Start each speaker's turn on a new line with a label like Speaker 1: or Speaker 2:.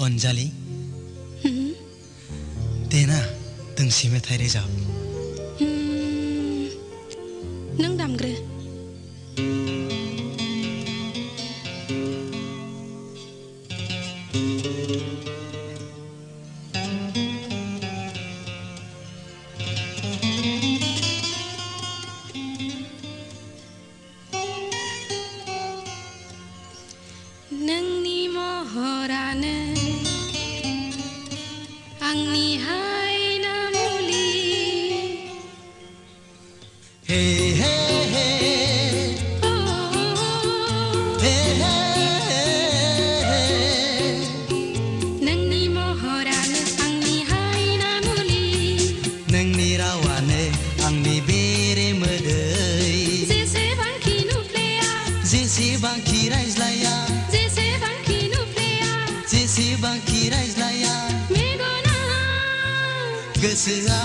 Speaker 1: अनजालि देना दोंसे मेथाइ रोजाब
Speaker 2: नों दामग्रो नोंनि महरानो आंनि हायना मुलि
Speaker 1: हे हे हे हे हे
Speaker 2: नोंनि महरानो आंनि हायना मुलि
Speaker 1: नोंनि रावानो आंनि बेरे मोदै
Speaker 2: जेसेबांखि नुफ्लेया
Speaker 1: जेसेबांखि रायज्लाया
Speaker 2: जेसेबांखि नुफ्लेया
Speaker 1: जेसेबांखि रायज्लाया
Speaker 2: मेगना
Speaker 1: गोसोआ